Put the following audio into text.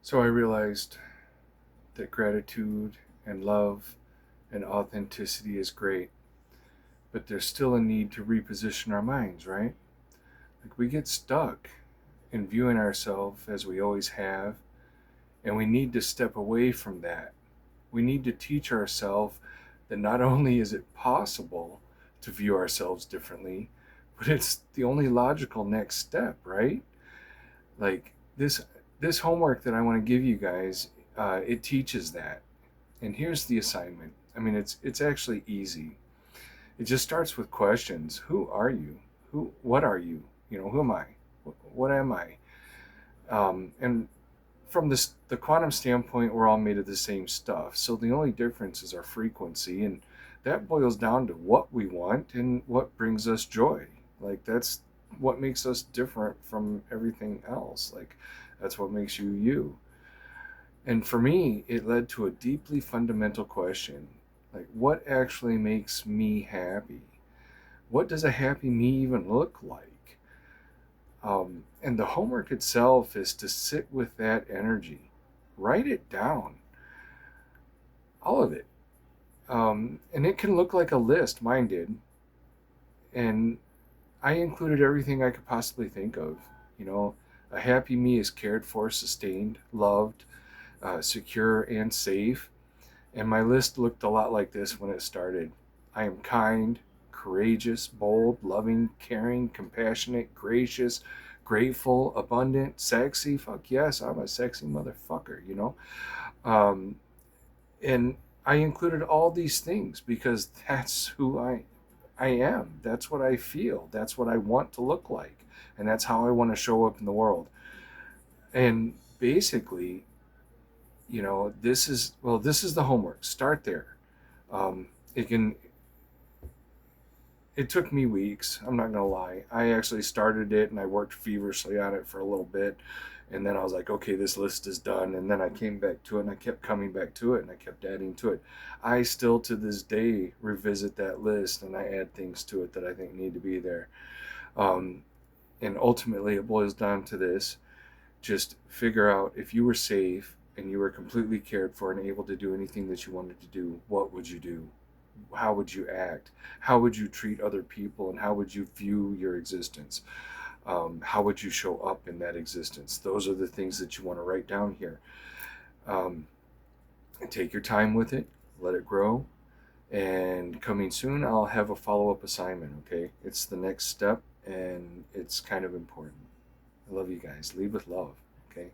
So I realized that gratitude and love and authenticity is great, but there's still a need to reposition our minds, right? Like we get stuck in viewing ourselves as we always have, and we need to step away from that. We need to teach ourselves that not only is it possible to view ourselves differently, but it's the only logical next step, right? Like this homework that I want to give you guys, it teaches that. And here's the assignment. I mean, it's actually easy. It just starts with questions. Who are you? What are you? Who am I? What am I? And from the quantum standpoint, we're all made of the same stuff. So the only difference is our frequency, and that boils down to what we want and what brings us joy. Like that's what makes us different from everything else. Like that's what makes you you. And for me, it led to a deeply fundamental question. Like what actually makes me happy? What does a happy me even look like? And the homework itself is to sit with that energy, write it down, all of it. And it can look like a list, mine did. And I included everything I could possibly think of. You know, a happy me is cared for, sustained, loved, secure, and safe. And my list looked a lot like this when it started. I am kind, courageous, bold, loving, caring, compassionate, gracious, grateful, abundant, sexy. Fuck yes, I'm a sexy motherfucker. Um, and I included all these things because that's who I am. That's what I feel. That's what I want to look like. And that's how I want to show up in the world. And basically, this is the homework. Start there. Um, it can. It took me weeks. I'm not gonna lie. I actually started it and I worked feverishly on it for a little bit, and then I was like, okay, this list is done. And then I came back to it and I kept coming back to it and I kept adding to it. I still to this day revisit that list and I add things to it that I think need to be there. Um, and ultimately, it boils down to this: just figure out if you were safe and you were completely cared for and able to do anything that you wanted to do, what would you do? How would you act? How would you treat other people? And how would you view your existence? How would you show up in that existence? Those are the things that you want to write down here. Um, Take your time with it, let it grow. And coming soon, I'll have a follow up assignment, okay? It's the next step and it's kind of important. I love you guys. Lead with love, okay?